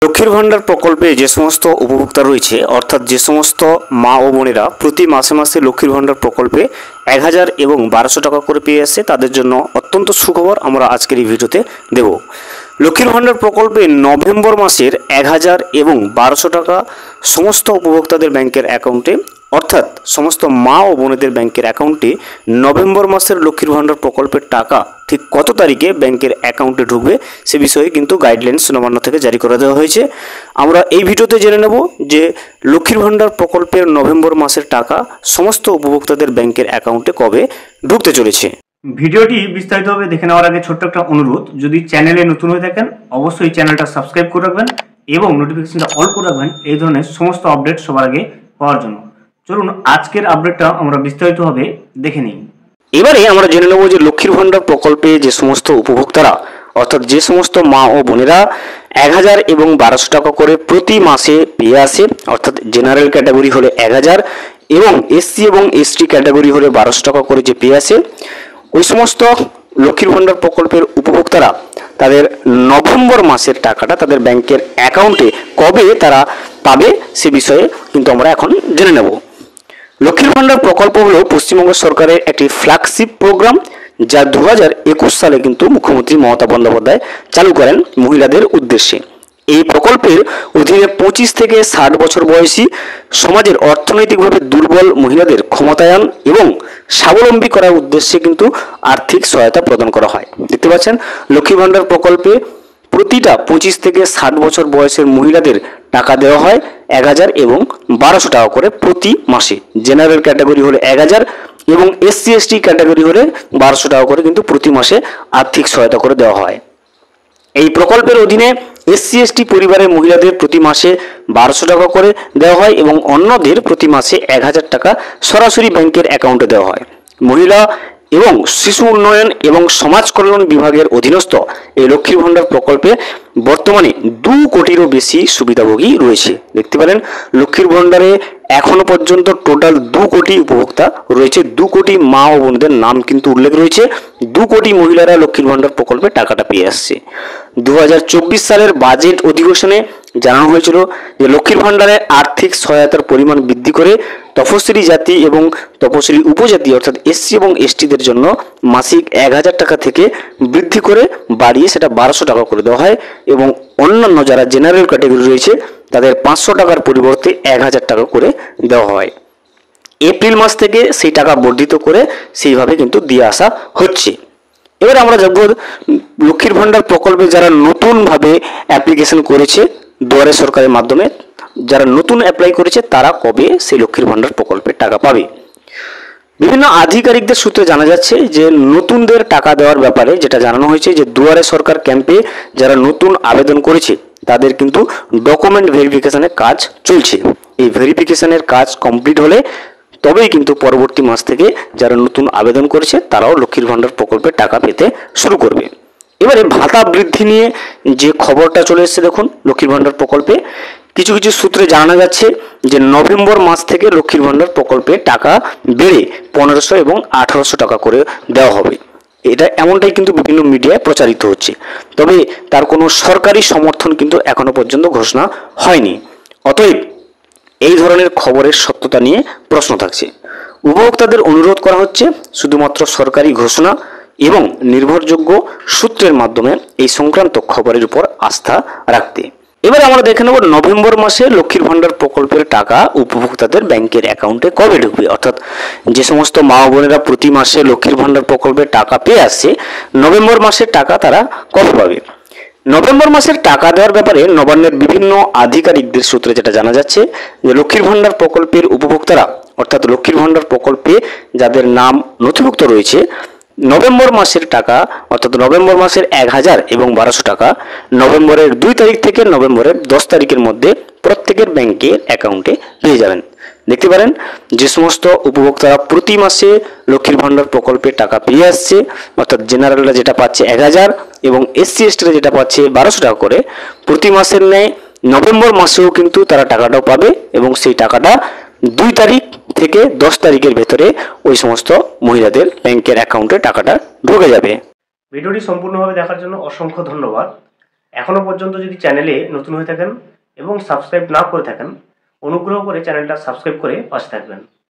লক্ষ্মীর ভান্ডার প্রকল্পে যে সমস্ত উপভোক্তা রয়েছে অর্থাৎ যে সমস্ত মা ও বোনেরা প্রতি মাসে মাসে লক্ষ্মীর ভান্ডার প্রকল্পে 1000 এবং 1200 টাকা করে পেয়ে আসছে তাদের জন্য অত্যন্ত সুখবর আমরা আজকের এই ভিডিওতে দেব। লক্ষ্মীর ভান্ডার প্রকল্পে নভেম্বর মাসের 1000 এবং 1200 টাকা সমস্ত উপভোক্তাদের ব্যাংকের অ্যাকাউন্টে অর্থাৎ সমস্ত মা ও বোনেদের ব্যাংকের অ্যাকাউন্টে নভেম্বর মাসের লক্ষ্মীর ভান্ডার প্রকল্পের টাকা ঠিক কত তারিখে ব্যাংকের অ্যাকাউন্টে ঢুকবে সে বিষয়ে কিন্তু গাইডলাইন্স নবান্ন থেকে জারি করে দেওয়া হয়েছে। আমরা এই ভিডিওতে জেনে নেব যে লক্ষ্মীর ভান্ডার প্রকল্পের নভেম্বর মাসের টাকা সমস্ত উপভোক্তাদের ব্যাংকের অ্যাকাউন্টে কবে ঢুকতে চলেছে। ভিডিওটি বিস্তারিতভাবে দেখে নেওয়ার আগে ছোট্ট একটা অনুরোধ, যদি চ্যানেলে নতুন হয়ে থাকেন অবশ্যই চ্যানেলটা সাবস্ক্রাইব করে রাখবেন এবং নোটিফিকেশনটা অল করে রাখবেন এই ধরনের সমস্ত আপডেট সবার আগে পাওয়ার জন্য। চলুন আজকের আপডেটটা আমরা বিস্তারিতভাবে দেখে নিই। এবারে আমরা জেনে নেব যে লক্ষ্মীর ভান্ডার প্রকল্পে যে সমস্ত উপভোক্তারা অর্থাৎ যে সমস্ত মা ও বোনেরা 1000 এবং 1200 টাকা করে প্রতি মাসে পেয়ে আসে অর্থাৎ জেনারেল ক্যাটাগরি হলে 1000 এবং এসসি এবং এসটি ক্যাটাগরি হলে 1200 টাকা করে যে পেয়ে আসে ওই সমস্ত লক্ষ্মীর ভান্ডার প্রকল্পের উপভোক্তারা তাদের নভেম্বর মাসের টাকাটা তাদের ব্যাংকের অ্যাকাউন্টে কবে তারা পাবে সে বিষয়ে কিন্তু আমরা এখন জেনে নেব। লক্ষ্মীর ভান্ডার প্রকল্প হলো পশ্চিমবঙ্গ সরকারের একটি ফ্ল্যাগশিপ প্রোগ্রাম যা 2021 সালে কিন্তু মুখ্যমন্ত্রী মমতা বন্দ্যোপাধ্যায় চালু করেন মহিলাদের উদ্দেশ্যে। এই প্রকল্পের অধীনে 25 থেকে 60 বছর বয়সী সমাজের অর্থনৈতিকভাবে দুর্বল মহিলাদের ক্ষমতায়ন এবং স্বাবলম্বী করার উদ্দেশ্যে কিন্তু আর্থিক সহায়তা প্রদান করা হয়। দেখতে পাচ্ছেন লক্ষ্মী ভান্ডার প্রকল্পে প্রতিটা 25 থেকে 60 বছর বয়সের মহিলাদের টাকা দেওয়া হয় 1000 এবং 1200 টাকা করে প্রতি মাসে। জেনারেল ক্যাটাগরি হলে 1000 এবং এসসি এসটি ক্যাটাগরি হলে 1200 টাকা করে কিন্তু প্রতি মাসে আর্থিক সহায়তা করে দেওয়া হয়। এই প্রকল্পের অধীনে এসসি এসটি পরিবারের মহিলাদের প্রতি মাসে 1200 টাকা করে দেওয়া হয় এবং অন্যদের প্রতি মাসে 1000 টাকা সরাসরি ব্যাংকের অ্যাকাউন্টে দেওয়া হয়। মহিলা এবং শিশু উন্নয়ন এবং সমাজ কল্যাণ বিভাগের অধীনস্থ এই লক্ষ্মীর ভান্ডার প্রকল্পে বর্তমানে 2 কোটিরও বেশি সুবিধাভোগী রয়েছে। দেখতে পারেন লক্ষ্মীর ভান্ডারে এখনো পর্যন্ত টোটাল 2 কোটি উপভোক্তা রয়েছে। 2 কোটি মা ও বোনদের নাম কিন্তু উল্লেখ রয়েছে। 2 কোটি মহিলারা লক্ষ্মীর ভান্ডার প্রকল্পে টাকাটা পেয়ে আসছে। 2024 সালের বাজেট অধিবেশনে জানানো হয়েছিল যে লক্ষ্মীর ভান্ডারে আর্থিক সহায়তার পরিমাণ বৃদ্ধি করে তফসিলি জাতি এবং তফসিলি উপজাতি অর্থাৎ এসসি এবং এসটিদের জন্য মাসিক 1000 টাকা থেকে বৃদ্ধি করে বাড়িয়ে সেটা 1200 টাকা করে দেওয়া হয় এবং অন্যান্য যারা জেনারেল ক্যাটাগরি রয়েছে তাদের 500 টাকার পরিবর্তে 1000 টাকা করে দেওয়া হয়। এপ্রিল মাস থেকে সেই টাকা বর্ধিত করে সেইভাবে কিন্তু দিয়ে আসা হচ্ছে। এবার আমরা দেখব লক্ষ্মীর ভান্ডার প্রকল্পে যারা নতুনভাবে অ্যাপ্লিকেশন করেছে দুয়ারে সরকারের মাধ্যমে, যারা নতুন অ্যাপ্লাই করেছে তারা কবে সেই লক্ষ্মীর ভান্ডার প্রকল্পের টাকা পাবে। বিভিন্ন আধিকারিকদের সূত্রে জানা যাচ্ছে যে নতুনদের টাকা দেওয়ার ব্যাপারে যেটা জানানো হয়েছে যে দুয়ারে সরকার ক্যাম্পে যারা নতুন আবেদন করেছে তাদের কিন্তু ডকুমেন্ট ভেরিফিকেশনের কাজ চলছে। এই ভেরিফিকেশনের কাজ কমপ্লিট হলে তবেই কিন্তু পরবর্তী মাস থেকে যারা নতুন আবেদন করেছে তারাও লক্ষ্মীর ভান্ডার প্রকল্পের টাকা পেতে শুরু করবে। এবারে ভাতা বৃদ্ধি নিয়ে যে খবরটা চলে এসেছে দেখুন, লক্ষ্মীর ভান্ডার প্রকল্পে কিছু কিছু সূত্রে জানা যাচ্ছে যে নভেম্বর মাস থেকে লক্ষ্মীর ভান্ডার প্রকল্পে টাকা বেড়ে 1500 এবং 1800 টাকা করে দেওয়া হবে। এটা এমনটাই কিন্তু বিভিন্ন মিডিয়ায় প্রচারিত হচ্ছে, তবে তার কোনো সরকারি সমর্থন কিন্তু এখনো পর্যন্ত ঘোষণা হয়নি। অতএব এই ধরনের খবরের সত্যতা নিয়ে প্রশ্ন থাকছে। উপভোক্তাদের অনুরোধ করা হচ্ছে শুধুমাত্র সরকারি ঘোষণা এবং নির্ভরযোগ্য সূত্রের মাধ্যমে এই সংক্রান্ত খবরের উপর আস্থা রাখতে। এবার আমরা দেখে নেব নভেম্বর মাসে লক্ষ্মীর ভান্ডার প্রকল্পের টাকা উপভোক্তাদের ব্যাংকের অ্যাকাউন্টে কবে ঢুকবে। অর্থাৎ যে সমস্ত মা বোনেরা প্রতি মাসে লক্ষ্মীর ভান্ডার প্রকল্পের টাকা পেয়ে আসছে নভেম্বর মাসের টাকা তারা কবে পাবে। নভেম্বর মাসের টাকা দেওয়ার ব্যাপারে নবান্নের বিভিন্ন আধিকারিকদের সূত্রে যেটা জানা যাচ্ছে যে লক্ষ্মীর ভান্ডার প্রকল্পের উপভোক্তারা অর্থাৎ লক্ষ্মীর ভান্ডার প্রকল্পে যাদের নাম নথিভুক্ত রয়েছে নভেম্বর মাসের টাকা অর্থাৎ নভেম্বর মাসের 1000 এবং 1200 টাকা নভেম্বরের 2 তারিখ থেকে নভেম্বরের 10 তারিখের মধ্যে প্রত্যেকের ব্যাংকের অ্যাকাউন্টে পেয়ে যাবেন। দেখতে পারেন যে সমস্ত উপভোক্তারা প্রতি মাসে লক্ষ্মীর ভান্ডার প্রকল্পে টাকা পেয়ে আসছে অর্থাৎ জেনারেলরা যেটা পাচ্ছে 1000 এবং এসসি এসটিরা যেটা পাচ্ছে 1200 টাকা করে প্রতি মাসের ন্যায় নভেম্বর মাসেও কিন্তু তারা টাকাটাও পাবে এবং সেই টাকাটা 2 তারিখ থেকে 10 তারিখের ভেতরে ওই সমস্ত মহিলাদের ব্যাংকের অ্যাকাউন্টে টাকাটা ঢুকে যাবে। ভিডিওটি সম্পূর্ণভাবে দেখার জন্য অসংখ্য ধন্যবাদ। এখনও পর্যন্ত যদি চ্যানেলে নতুন হয়ে থাকেন এবং সাবস্ক্রাইব না করে থাকেন, অনুগ্রহ করে চ্যানেলটা সাবস্ক্রাইব করে পাশে থাকবেন।